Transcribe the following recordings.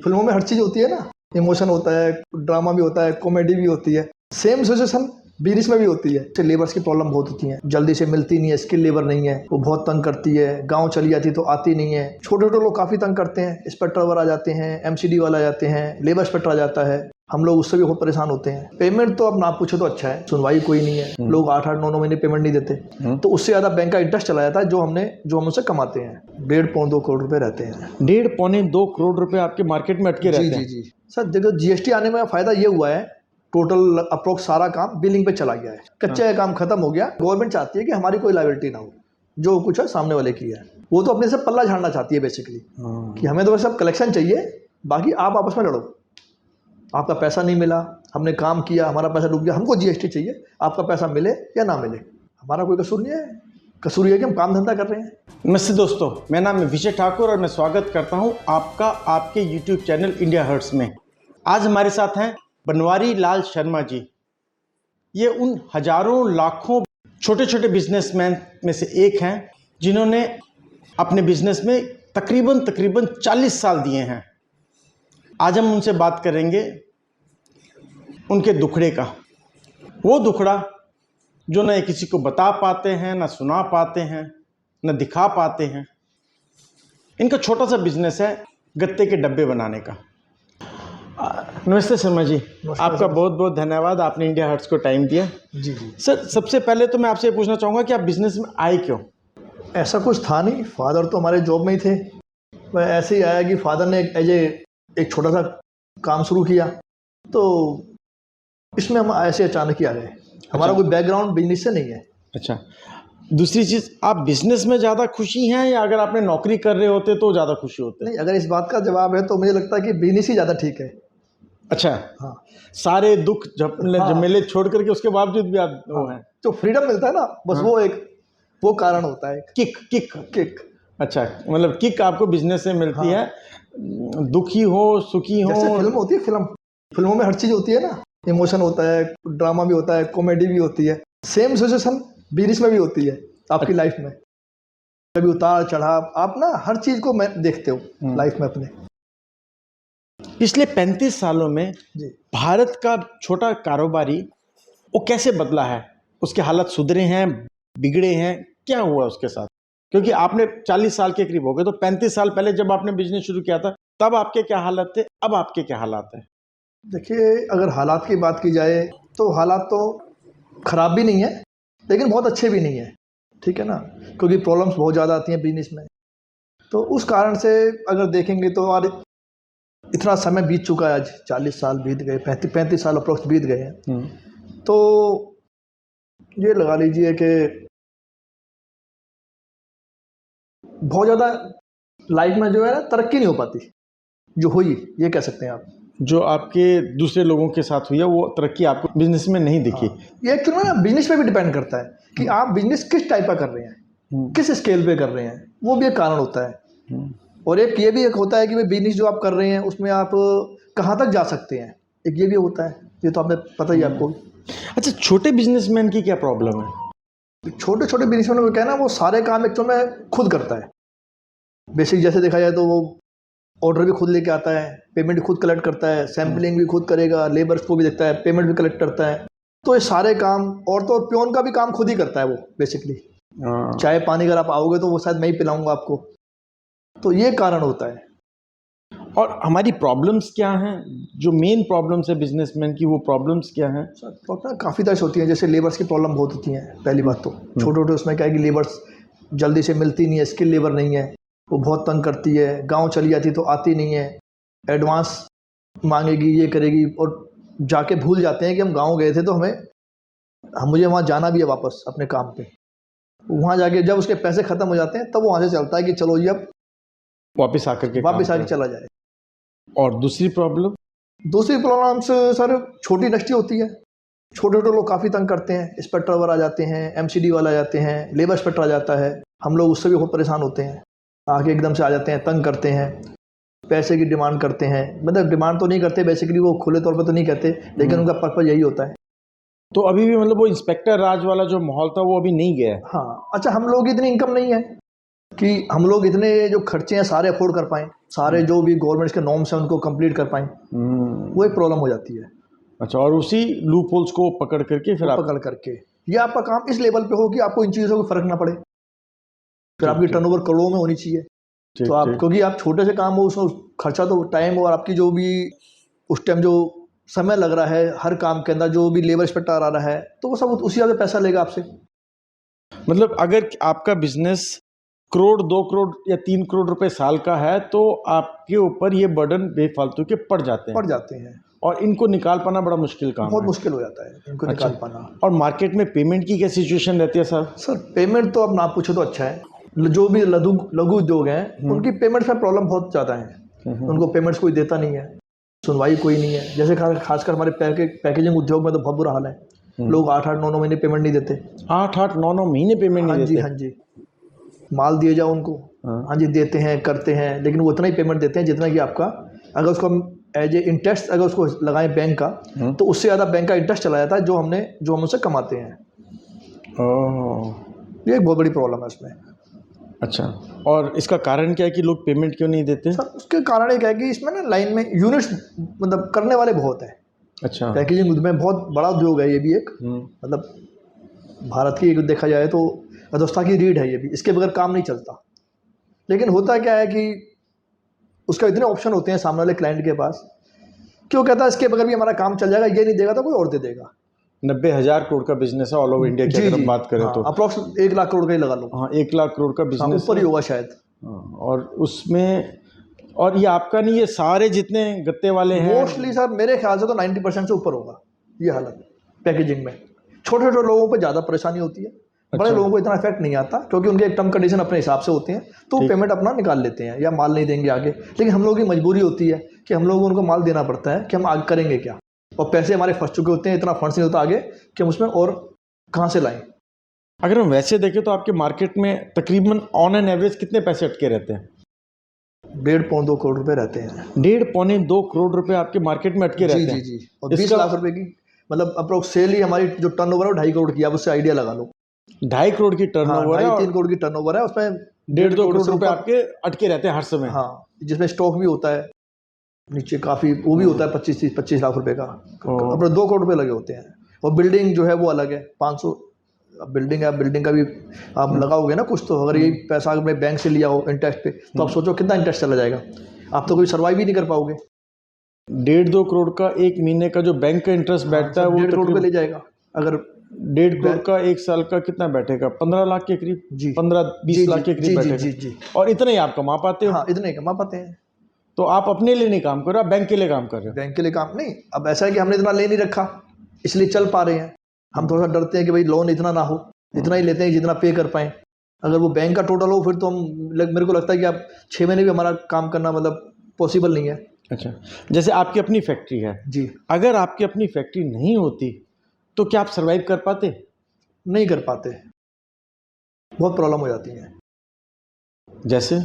फिल्मों में हर चीज़ होती है ना, इमोशन होता है, ड्रामा भी होता है, कॉमेडी भी होती है। सेम सिचुएशन बिजनेस में भी होती है। लेबर्स की प्रॉब्लम बहुत होती है, जल्दी से मिलती नहीं है, स्किल लेबर नहीं है, वो बहुत तंग करती है। गांव चली जाती तो आती नहीं है। छोटे छोटे लोग काफ़ी तंग करते हैं। इंस्पेक्टर वाला आ जाते हैं, एमसीडी वाला आ जाते हैं, लेबर इंस्पेक्टर आ जाता है, हम लोग उससे भी बहुत परेशान होते हैं। पेमेंट तो अब ना पूछो तो अच्छा है, सुनवाई कोई नहीं है। लोग 8-8 9-9 महीने पेमेंट नहीं देते। तो उससे ज़्यादा बैंक का इंटरेस्ट चला जाता है जो हम उससे कमाते हैं। 1.5-2 करोड़ रुपए रहते हैं। 1.5-2 करोड़ रुपए आपके मार्केट में अटके रहते हैं। जी सर, देखो जीएसटी आने में फ़ायदा ये हुआ है, टोटल अप्रोक्स सारा काम बिलिंग पे चला गया है। कच्चे का काम खत्म हो गया। गवर्नमेंट चाहती है कि हमारी कोई लायबिलिटी ना हो, जो कुछ है सामने वाले की है। वो तो अपने से पल्ला झाड़ना चाहती है बेसिकली, कि हमें तो बस सब कलेक्शन चाहिए, बाकी आप आपस में लड़ो। आपका पैसा नहीं मिला, हमने काम किया, हमारा पैसा डूब गया, हमको जीएसटी चाहिए। आपका पैसा मिले या ना मिले, हमारा कोई कसूर नहीं है। कसूर ये कि हम काम धंधा कर रहे हैं। नमस्ते दोस्तों, मेरा नाम है विजय ठाकुर और मैं स्वागत करता हूं आपका आपके यूट्यूब चैनल इंडिया हर्ट्स में। आज हमारे साथ हैं बनवारी लाल शर्मा जी। ये उन हजारों लाखों छोटे छोटे बिजनेसमैन में से एक हैं जिन्होंने अपने बिजनेस में तकरीबन 40 साल दिए हैं। आज हम उनसे बात करेंगे उनके दुखड़े का, वो दुखड़ा जो न किसी को बता पाते हैं, ना सुना पाते हैं, न दिखा पाते हैं। इनका छोटा सा बिजनेस है गत्ते के डब्बे बनाने का। नमस्ते शर्मा जी, आपका बहुत बहुत धन्यवाद, आपने इंडिया हर्ट्स को टाइम दिया। जी सर, सबसे पहले तो मैं आपसे पूछना चाहूँगा कि आप बिजनेस में आए क्यों? ऐसा कुछ था नहीं, फादर तो हमारे जॉब में ही थे। वह ऐसे ही आया कि फादर ने एक छोटा सा काम शुरू किया, तो इसमें हम ऐसे अचानक ही आ गए। हमारा कोई बैकग्राउंड बिजनेस से नहीं है। अच्छा, दूसरी चीज़, आप बिजनेस में ज़्यादा खुशी हैं या अगर आपने नौकरी कर रहे होते तो ज़्यादा खुशी होते? नहीं, अगर इस बात का जवाब है तो मुझे लगता है कि बिजनेस ही ज़्यादा ठीक है। अच्छा, हाँ, सारे दुख झमेले छोड़ करके उसके बावजूद भी आप वो हैं। जो फ्रीडम मिलता है ना, बस वो कारण होता है। किक। अच्छा, मतलब किक आपको बिजनेस से मिलती है। दुखी हो, सुखी हो, जैसे फिल्म होती है, फिल्मों में हर चीज़ होती है ना, इमोशन होता है, ड्रामा भी होता है, कॉमेडी भी होती है। सेम सिचुएशन बिजनेस में भी होती है आपकी लाइफ में। कभी उतार चढ़ाव, आप ना हर चीज़ को देखते हो लाइफ में अपने। पिछले 35 सालों में भारत का छोटा कारोबारी वो कैसे बदला है? उसके हालात सुधरे हैं, बिगड़े हैं, क्या हुआ उसके साथ? क्योंकि आपने 40 साल के करीब हो गए, तो 35 साल पहले जब आपने बिजनेस शुरू किया था तब आपके क्या हालात थे, अब आपके क्या हालात हैं? देखिए, अगर हालात की बात की जाए तो हालात तो ख़राब भी नहीं है, लेकिन बहुत अच्छे भी नहीं है, ठीक है ना, क्योंकि प्रॉब्लम्स बहुत ज़्यादा आती हैं बिजनेस में। तो उस कारण से अगर देखेंगे तो आज इतना समय बीत चुका है, आज 40 साल बीत गए, 35 साल अप्रोक्स बीत गए हैं। तो ये लगा लीजिए कि बहुत ज़्यादा लाइफ में जो है ना तरक्की नहीं हो पाती, जो हुई ये कह सकते हैं आप। जो आपके दूसरे लोगों के साथ हुई है वो तरक्की आपको बिजनेस में नहीं दिखी। ये एक्चुअली ना बिजनेस पे भी डिपेंड करता है कि आप बिजनेस किस टाइप का कर रहे हैं, किस स्केल पे कर रहे हैं, वो भी एक कारण होता है। और एक ये भी एक होता है कि भाई बिजनेस जो आप कर रहे हैं उसमें आप कहाँ तक जा सकते हैं, एक ये भी होता है। ये तो आपने पता ही आपको। अच्छा, छोटे बिजनेसमैन की क्या प्रॉब्लम है? छोटे छोटे बिजनेसमैन को क्या है ना, वो सारे काम एक्चुअल में खुद करता है। बेसिक जैसे देखा जाए तो वो ऑर्डर भी खुद लेके आता है, पेमेंट खुद कलेक्ट करता है, सैम्पलिंग भी खुद करेगा, लेबर्स को भी देखता है, पेमेंट भी कलेक्ट करता है। तो ये सारे काम, और तो प्योन का भी काम खुद ही करता है वो बेसिकली। चाय पानी अगर आप आओगे तो वो शायद मैं ही पिलाऊंगा आपको। तो ये कारण होता है। और हमारी प्रॉब्लम्स क्या हैं, जो मेन प्रॉब्लम्स है बिजनेसमैन की, वो प्रॉब्लम्स क्या हैं? प्रॉब्लम काफ़ी तरह से होती हैं। जैसे लेबर्स की प्रॉब्लम बहुत होती है। पहली बात तो छोटे छोटे उसमें क्या है कि लेबर्स जल्दी से मिलती नहीं है, स्किल लेबर नहीं है, वो बहुत तंग करती है। गांव चली जाती तो आती नहीं है, एडवांस मांगेगी, ये करेगी, और जाके भूल जाते हैं कि हम गांव गए थे तो मुझे वहाँ जाना भी है वापस अपने काम पे। वहाँ जाके जब उसके पैसे ख़त्म हो जाते हैं तब वो वहाँ से चलता है कि चलो ये अब वापस आकर चला जाए। और दूसरी प्रॉब्लम सर छोटी इंडस्ट्री होती है। छोटे छोटे लोग काफ़ी तंग करते हैं। इंस्पेक्टर वाला आ जाते हैं, एमसीडी वाला आ जाते हैं, लेबर इंस्पेक्टर आ जाता है, हम लोग उससे भी बहुत परेशान होते हैं। आके एकदम से आ जाते हैं, तंग करते हैं, पैसे की डिमांड करते हैं। मतलब डिमांड तो नहीं करते बेसिकली, वो खुले तौर पे तो नहीं कहते, लेकिन उनका पर्पज़ यही होता है। तो अभी भी मतलब वो इंस्पेक्टर राज वाला जो माहौल था वो अभी नहीं गया है? हाँ, अच्छा, हम लोग इतनी इनकम नहीं है कि हम लोग इतने जो खर्चे हैं सारे अफोर्ड कर पाएँ। सारे जो भी गवर्नमेंट के नॉर्म्स हैं उनको कंप्लीट कर पाएँ, वो एक प्रॉब्लम हो जाती है। अच्छा, और उसी लूप होल्स को पकड़ करके फिर आप पकड़ करके ये आपका काम इस लेवल पे हो कि आपको इन चीज़ों को फर्क ना पड़े, फिर आपकी टर्नओवर करोड़ों में होनी चाहिए। तो आप क्योंकि आप छोटे से काम हो उसमें खर्चा तो टाइम और आपकी जो भी उस टाइम जो समय लग रहा है हर काम के अंदर जो भी लेबर इंस्पेक्टर आ रहा है तो वो सब उसी वजह पैसा लेगा आपसे। मतलब अगर आपका बिजनेस करोड़ 2 करोड़ या 3 करोड़ रुपए साल का है तो आपके ऊपर ये बर्डन बेफालतू के पड़ जाते हैं और इनको निकाल पाना बड़ा मुश्किल काम है। बहुत मुश्किल हो जाता है इनको निकाल पाना। और मार्केट में पेमेंट की क्या सिचुएशन रहती है सर? सर पेमेंट तो अब ना पूछो तो अच्छा है। जो भी लघु उद्योग हैं उनकी पेमेंट में प्रॉब्लम बहुत ज़्यादा है। उनको पेमेंट्स कोई देता नहीं है, सुनवाई कोई नहीं है। जैसे खासकर हमारे पैकेजिंग उद्योग में तो बहुत बुरा हाल है। लोग 8-8 9-9 महीने पेमेंट नहीं देते। 8-8 9-9 महीने पेमेंट नहीं देते? हाँ जी, माल दिए जाओ उनको, हाँ जी देते हैं करते हैं, लेकिन वो उतना ही पेमेंट देते हैं जितना कि आपका अगर उसको हम एज ए इंटरेस्ट अगर उसको लगाएं बैंक का तो उससे ज़्यादा बैंक का इंटरेस्ट चला जाता है जो हम उससे कमाते हैं। ये एक बहुत बड़ी प्रॉब्लम है इसमें। अच्छा, और इसका कारण क्या है कि लोग पेमेंट क्यों नहीं देते? सर उसके कारण एक है कि इसमें ना लाइन में यूनिट्स मतलब करने वाले बहुत हैं। अच्छा, पैकेजिंग में बहुत बड़ा उद्योग है ये भी एक, मतलब भारत की एक देखा जाए तो अर्थव्यवस्था की रीढ़ है ये भी, इसके बगैर काम नहीं चलता। लेकिन होता क्या है कि उसका इतने ऑप्शन होते हैं सामने वाले क्लाइंट के पास, क्यों कहता है इसके बगैर भी हमारा काम चल जाएगा, ये नहीं देगा तो कोई और दे देगा। 90,000 करोड़ का बिजनेस है ऑल ओवर इंडिया की अगर हम बात करें तो अप्रोक्स 1 लाख करोड़ का ही लगा लो। हाँ, 1 लाख करोड़ का बिजनेस ऊपर ही होगा शायद। और उसमें और ये आपका नहीं, ये सारे जितने गत्ते वाले हैं मोस्टली सर मेरे ख्याल से तो 90% से ऊपर होगा ये हालत पैकेजिंग में। छोटे छोटे लोगों पर ज़्यादा परेशानी होती है। बड़े लोगों को इतना इफेक्ट नहीं आता क्योंकि उनके एक टर्म कंडीशन अपने हिसाब से होते हैं तो पेमेंट अपना निकाल लेते हैं या माल नहीं देंगे आगे। लेकिन हम लोगों की मजबूरी होती है कि हम लोगों को उनको माल देना पड़ता है कि हम आगे करेंगे क्या, और पैसे हमारे फंस चुके होते हैं, इतना फंड्स नहीं होता आगे कि हम उसमें और कहाँ से लाएं। अगर हम वैसे देखें तो आपके मार्केट में तकरीबन ऑन एन एवरेज कितने पैसे अटके रहते हैं? 1.5-2 करोड़ रुपए रहते हैं। 1.5-2 करोड़ रुपए आपके मार्केट में अटके रहते हैं? जी। और 20 लाख रुपए की मतलब अप्रोक्स सेल ही हमारी जो टर्नओवर है 2.5 करोड़ की, आप उससे आइडिया लगा लो। 2.5 करोड़ की टर्नओवर है, 3 करोड़ की टर्नओवर है, उसमें 1.5-2 करोड़ रुपए आपके अटके रहते हैं हर समय। हाँ, जिसमें स्टॉक भी होता है नीचे काफ़ी, वो भी होता है 25 लाख रुपए का, अपने 2 करोड़ रुपए लगे होते हैं। और बिल्डिंग जो है वो अलग है, 500 बिल्डिंग है। बिल्डिंग का भी आप लगाओगे ना कुछ, तो अगर ये पैसा अपने बैंक से लिया हो इंटरेस्ट पे तो आप सोचो कितना इंटरेस्ट चला जाएगा, आप तो कोई सर्वाइव ही नहीं कर पाओगे। 1.5-2 करोड़ का एक महीने का जो बैंक का इंटरेस्ट बैठता है वो 1.5 करोड़ रुपए ले जाएगा। अगर 1.5 करोड़ का एक साल का कितना बैठेगा? 15 लाख के करीब, 15-20 लाख के करीब बैठेगा। जी। और इतना ही आप कमा पाते हो? हाँ, इतने ही कमा पाते हैं। तो आप अपने लिए नहीं काम कर रहे, आप बैंक के लिए काम कर रहे हो? बैंक के लिए काम नहीं, अब ऐसा है कि हमने इतना ले नहीं रखा इसलिए चल पा रहे हैं। हम थोड़ा सा डरते हैं कि भाई लोन इतना ना हो, इतना ही लेते हैं जितना पे कर पाएँ। अगर वो बैंक का टोटल हो फिर तो मेरे को लगता है कि आप 6 महीने भी हमारा काम करना मतलब पॉसिबल नहीं है। अच्छा, जैसे आपकी अपनी फैक्ट्री है जी, अगर आपकी अपनी फैक्ट्री नहीं होती तो क्या आप सर्वाइव कर पाते? नहीं कर पाते, बहुत प्रॉब्लम हो जाती है। जैसे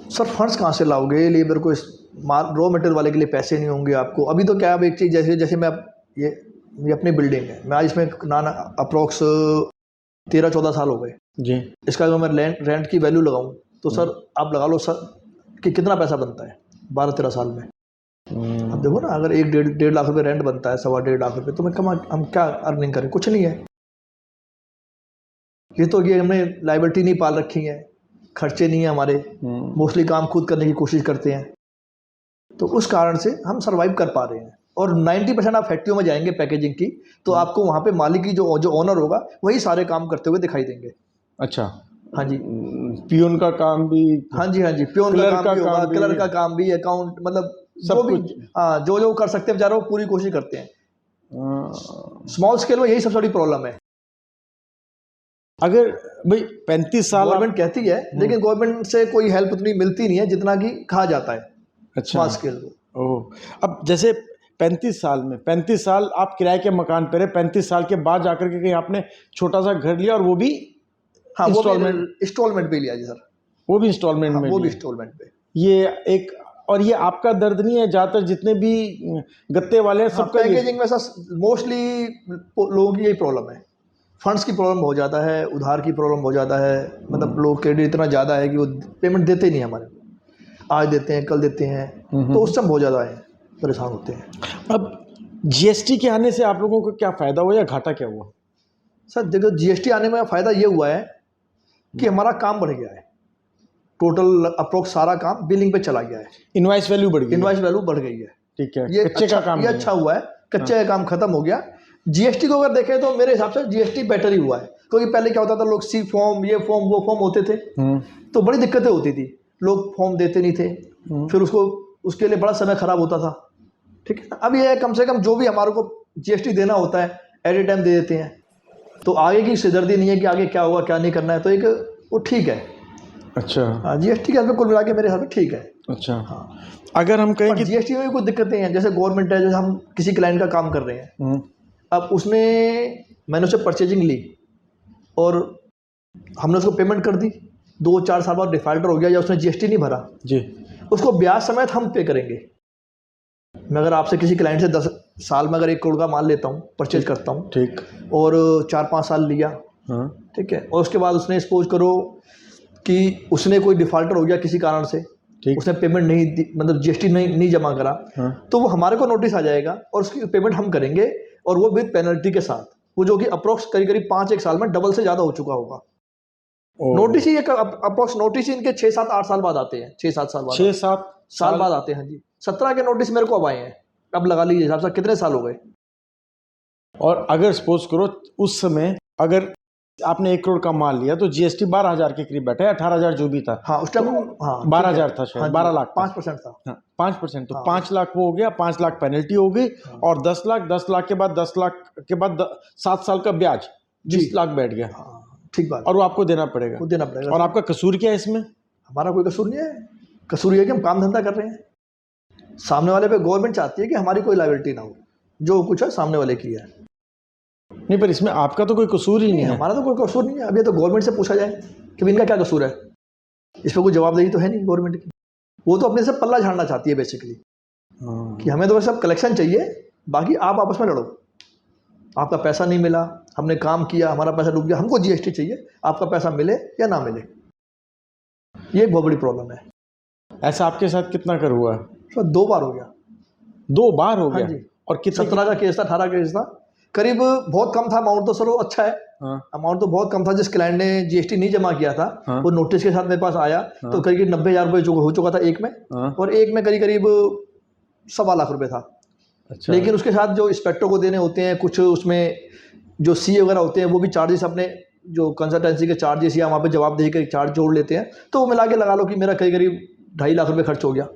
सर फंड्स कहाँ से लाओगे? लेबर को रॉ मटेरियल वाले के लिए पैसे नहीं होंगे आपको। अभी तो क्या, अब एक चीज़ जैसे मैं ये अपनी बिल्डिंग है, मैं आज इसमें अप्रोक्स 13-14 साल हो गए जी। इसका अगर मैं रेंट की वैल्यू लगाऊं तो सर आप लगा लो सर कि कितना पैसा बनता है 12-13 साल में। अब देखो ना, अगर 1-1.5 लाख रुपए रेंट बनता है, 1.25 लाख रुपए, तो हम क्या अर्निंग करें? कुछ नहीं है। ये हमने लाइबिलिटी नहीं पाल रखी है, खर्चे नहीं है हमारे, मोस्टली काम खुद करने की कोशिश करते हैं, तो उस कारण से हम सर्वाइव कर पा रहे हैं। और 90% आप फैक्ट्रियों में जाएंगे पैकेजिंग की तो आपको वहाँ पे मालिक की जो ओनर होगा वही सारे काम करते हुए दिखाई देंगे। अच्छा, हाँ जी, पियोन का काम भी, हाँ जी, पियोन का काम भी होगा, क्लर्क का काम भी, अकाउंट, मतलब सब कुछ, हाँ जो कर सकते हैं बेचारे वो पूरी कोशिश करते हैं। स्मॉल स्केल में यही सबसे बड़ी प्रॉब्लम है। अगर भाई 35 साल गवर्नमेंट कहती है लेकिन गवर्नमेंट से कोई हेल्प उतनी मिलती नहीं है जितना कि कहा जाता है। अच्छा, स्मॉल स्केल को। अब जैसे 35 साल में 35 साल आप किराए के मकान पे रहे, 35 साल के बाद जाकर के कहीं आपने छोटा सा घर लिया और वो भी हाँ इंस्टॉलमेंट पे लिया जी सर, वो भी इंस्टॉलमेंट में, वो भी इंस्टॉलमेंट पे। ये एक, और ये आपका दर्द नहीं है? ज़्यादातर जितने भी गत्ते वाले हैं सबका पैकेजिंग में सर मोस्टली लोगों की यही प्रॉब्लम है। फंड्स की प्रॉब्लम बहुत ज़्यादा है, उधार की प्रॉब्लम बहुत ज़्यादा है, मतलब लोग क्रेडिट इतना ज़्यादा है कि वो पेमेंट देते ही नहीं हमारे। आज देते हैं कल देते हैं, तो उस समय बहुत ज़्यादा है परेशान होते हैं। अब जीएसटी के आने से आप लोगों को क्या फ़ायदा हुआ या घाटा क्या हुआ? सर देखो, जीएसटी आने में फ़ायदा ये हुआ है कि हमारा काम बढ़ गया है। टोटल अप्रोक्स सारा काम बिलिंग पे चला गया है, इनवॉइस वैल्यू बढ़ गई, इनवॉइस वैल्यू बढ़ गई है। ठीक है, ये कच्चे अच्छा, का काम ये नहीं अच्छा हुआ है, कच्चे का काम खत्म हो गया। जीएसटी को अगर देखें तो मेरे हिसाब से जीएसटी बेटर ही हुआ है, क्योंकि पहले क्या होता था, लोग सी फॉर्म, ये फॉर्म, वो फॉर्म होते थे, तो बड़ी दिक्कतें होती थी, लोग फॉर्म देते नहीं थे, फिर उसके लिए बड़ा समय खराब होता था। ठीक है, अब ये है कम से कम जो भी हमारे को जीएसटी देना होता है एट ए टाइम दे देते हैं, तो आगे की सिरदर्दी नहीं है कि आगे क्या होगा क्या नहीं करना है, तो एक वो ठीक है। अच्छा, हाँ, जीएसटी के कुल मिला के मेरे हिसाब से ठीक है। अच्छा, हाँ। अगर हम कहें कि जीएसटी में भी कुछ दिक्कतें हैं, जैसे गवर्नमेंट है, जैसे हम किसी क्लाइंट का काम कर रहे हैं, अब मैंने उससे परचेजिंग ली और हमने उसको पेमेंट कर दी, 2-4 साल बाद डिफॉल्टर हो गया या उसने जीएसटी नहीं भरा जी, उसको ब्याज समेत हम पे करेंगे। मैं अगर आपसे किसी क्लाइंट से 10 साल में अगर 1 करोड़ का माल लेता हूँ, परचेज करता हूँ, ठीक, और 4-5 साल लिया, ठीक है, और उसके बाद उसने सपोज करो कि उसने कोई डिफॉल्टर हो गया किसी कारण से, उसने पेमेंट नहीं दी, मतलब जीएसटी नहीं जमा करा, तो वो हमारे को नोटिस आ जाएगा और उसकी पेमेंट हम करेंगे, और वो विद पेनल्टी के साथ, वो जो कि अप्रोक्स करीब 5-1 साल में डबल से ज़्यादा हो चुका होगा। नोटिस ही अप्रोक्स नोटिस ही इनके 6-7-8 साल बाद आते हैं, 6-7 साल बाद, 6-7 साल बाद आते हैं। हाँ जी, 17 के नोटिस मेरे को अब आए हैं, अब लगा लीजिए हिसाब से कितने साल हो गए। और अगर सपोज करो उस समय अगर आपने 1 करोड़ का माल लिया तो जीएसटी 12,000 के करीब बैठा है, 18,000 जो भी था, हाँ उस टाइम, हाँ 12,000 था शायद, 12 लाख 5% था, 5%, तो 5 लाख वो हो गया, 5 लाख पेनल्टी हो गई, और 10 लाख के बाद 10 लाख के बाद 7 साल का ब्याज 20 लाख बैठ गया। ठीक बात, और वो आपको देना पड़ेगा, वो देना पड़ेगा। और आपका कसूर क्या है इसमें? हमारा कोई कसूर नहीं है, कसूर ये है कि हम काम धंधा कर रहे हैं, सामने वाले पे गवर्नमेंट चाहती है कि हमारी कोई लायबिलिटी ना हो, जो कुछ है सामने वाले की है। नहीं, पर इसमें आपका तो कोई कसूर ही नहीं है। हमारा तो कोई कसूर नहीं है। अब ये तो गवर्नमेंट से पूछा जाए कि इनका क्या कसूर है, इस पर कोई जवाबदेही तो है नहीं गवर्नमेंट की, वो तो अपने से पल्ला झाड़ना चाहती है बेसिकली, कि हमें तो बस अब कलेक्शन चाहिए, बाकी आप आपस में लड़ो, आपका पैसा नहीं मिला, हमने काम किया, हमारा पैसा डूब गया, हमको जीएसटी चाहिए, आपका पैसा मिले या ना मिले, ये एक बहुत बड़ी प्रॉब्लम है। ऐसा आपके साथ कितना कर हुआ है? तो 2 बार हो गया। 2 बार हो गया? हाँ जी। और कितना? 17 का केस था, 18 का केस था, करीब बहुत कम था अमाउंट, तो चलो अच्छा है, अमाउंट तो बहुत कम था। जिस क्लाइंट ने जीएसटी नहीं जमा किया था, वो नोटिस के साथ मेरे पास आया, तो करीब 90,000 रुपये हो चुका था एक में, और एक में करीब 1.25 लाख रुपये था। अच्छा। लेकिन उसके साथ जो इंस्पेक्टर को देने होते हैं, कुछ उसमें जो सीए वगैरह होते हैं, वो भी चार्जेस अपने जो कंसल्टेंसी के चार्जेस या वहाँ पे जवाबदेही के चार्ज जोड़ लेते हैं, तो वो मिला के लगा लो कि मेरा करीब 2.5 लाख रुपये खर्च हो गया।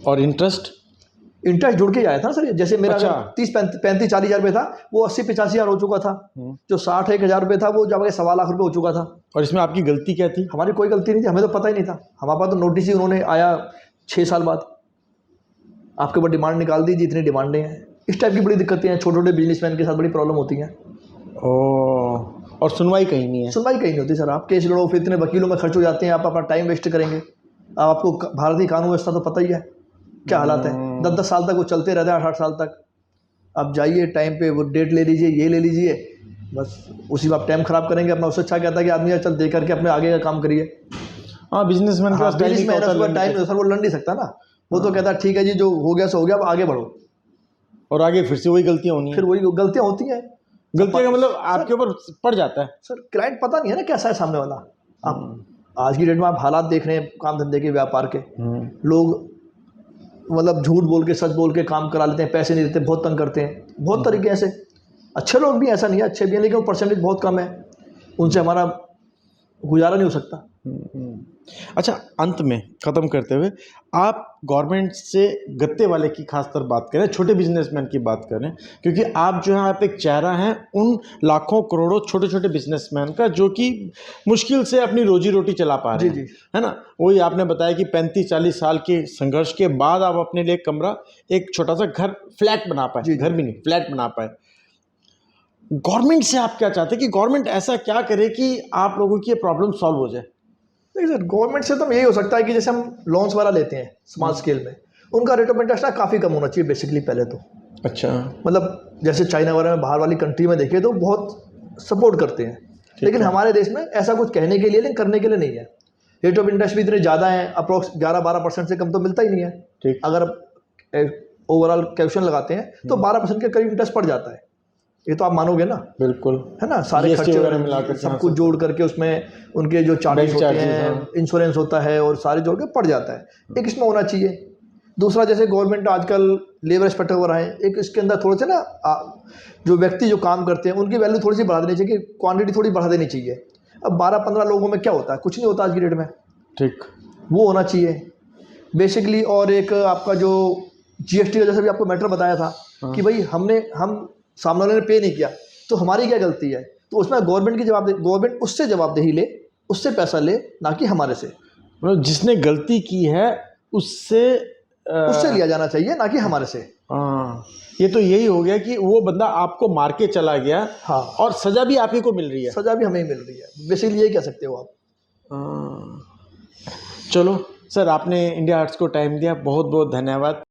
और इंटरेस्ट जुड़ के आया था सर, जैसे मेरा 30-35-40 हज़ार रुपये था, वो 80-85 हज़ार हो चुका था, जो 60-1,000 रुपये था वो जब 1.25 लाख रुपये हो चुका था। और इसमें आपकी गलती क्या थी? हमारी कोई गलती नहीं थी, हमें तो पता ही नहीं था, हमारे पास तो नोटिस ही उन्होंने आया 6 साल बाद, आपके ऊपर डिमांड निकाल दी, जितनी डिमांडें हैं। इस टाइप की बड़ी दिक्कतें हैं, छोटे छोटे बिजनेसमैन के साथ बड़ी प्रॉब्लम होती हैं। और सुनवाई कहीं नहीं है? सुनवाई कहीं नहीं होती सर, आप केस लड़ो, फिर इतने वकीलों में खर्च हो जाते हैं, आप अपना टाइम वेस्ट करेंगे। अब आपको भारतीय कानून व्यवस्था तो पता ही है क्या हालात है, 10-10 साल तक वो चलते रहते हैं, 8-8 साल तक। आप जाइए टाइम पे, वो डेट ले लीजिए, ये ले लीजिए, बस उसी में आप टाइम खराब करेंगे अपना। उससे अच्छा कहता है कि आदमी चल दे करके अपने आगे का काम करिए। हाँ, बिजनेसमैन का टाइम सर वो लड़ नहीं सकता ना, वो तो कहता है ठीक है जी, जो हो गया सो हो गया, अब आगे बढ़ो, और आगे फिर से वही गलतियाँ होनी है। फिर वही गलतियाँ होती हैं, गलतियाँ का मतलब आपके ऊपर पड़ जाता है। सर क्लाइंट पता नहीं है ना कैसा है सामने वाला। आप आज की डेट में आप हालात देख रहे हैं काम धंधे के, व्यापार के, लोग मतलब झूठ बोल के सच बोल के काम करा लेते हैं, पैसे नहीं देते, बहुत तंग करते हैं, बहुत तरीके से। अच्छे लोग भी, ऐसा नहीं है, अच्छे भी हैं, लेकिन वो परसेंटेज बहुत कम है, उनसे हमारा गुजारा नहीं हो सकता। अच्छा, अंत में ख़त्म करते हुए, आप गवर्नमेंट से गत्ते वाले की खासकर बात करें, छोटे बिजनेसमैन की बात करें, क्योंकि आप जो है आप एक चेहरा हैं उन लाखों करोड़ों छोटे छोटे बिजनेसमैन का, जो कि मुश्किल से अपनी रोजी रोटी चला पा रहे हैं, है ना। वही आपने बताया कि 35-40 साल के संघर्ष के बाद आप अपने लिए कमरा, एक छोटा सा घर, फ्लैट बना पाए, घर भी नहीं, फ्लैट बना पाए। गवर्नमेंट से आप क्या चाहते हैं कि गवर्नमेंट ऐसा क्या करे कि आप लोगों की ये प्रॉब्लम सॉल्व हो जाए? देखिए सर, गवर्नमेंट से तो यही हो सकता है कि जैसे हम लोन्स वाला लेते हैं स्मॉल स्केल में, उनका रेट ऑफ इंटरेस्ट काफ़ी कम होना चाहिए बेसिकली पहले तो। अच्छा, मतलब जैसे चाइना वगैरह में, बाहर वाली कंट्री में देखिए तो बहुत सपोर्ट करते हैं, लेकिन हमारे देश में ऐसा कुछ कहने के लिए, लेकिन करने के लिए नहीं है। रेट ऑफ इंटरेस्ट भी इतने ज़्यादा है, अप्रोक्स 11-12% से कम तो मिलता ही नहीं है। ठीक। अगर ओवरऑल कैल्कुलेशन लगाते हैं तो 12% के करीब इंटरेस्ट पड़ जाता है। ये तो आप मानोगे ना, बिल्कुल, है ना, सारे GST खर्चे वगैरह मिलाकर सब कुछ जोड़ करके उसमें उनके जो चार्जेस बैंक होते charges, हैं, हाँ। इंश्योरेंस होता है और सारे जोड़ के पड़ जाता है। एक इसमें होना चाहिए। दूसरा, जैसे गवर्नमेंट आजकल लेबर इंस्पेक्टर हो रहा है, एक इसके अंदर थोड़े से ना जो व्यक्ति जो काम करते हैं उनकी वैल्यू थोड़ी सी बढ़ा देनी चाहिए, क्वांटिटी थोड़ी बढ़ा देनी चाहिए। अब 12-15 लोगों में क्या होता है, कुछ नहीं होता आज की डेट में। ठीक। वो होना चाहिए बेसिकली। और एक आपका जो GST का जैसे भी आपको मैटर बताया था कि भाई हम सामने वाले ने पे नहीं किया तो हमारी क्या गलती है, तो उसमें गवर्नमेंट की गवर्नमेंट उससे जवाबदेही ले, उससे पैसा ले, ना कि हमारे से। मतलब जिसने गलती की है उससे लिया जाना चाहिए, ना कि हमारे से। हाँ, ये तो यही हो गया कि वो बंदा आपको मार के चला गया, हाँ, और सजा भी आप ही को मिल रही है। सजा भी हमें ही मिल रही है, बेसिकली यही कह सकते हो आप। चलो सर, आपने इंडिया हार्ट्स को टाइम दिया, बहुत बहुत धन्यवाद।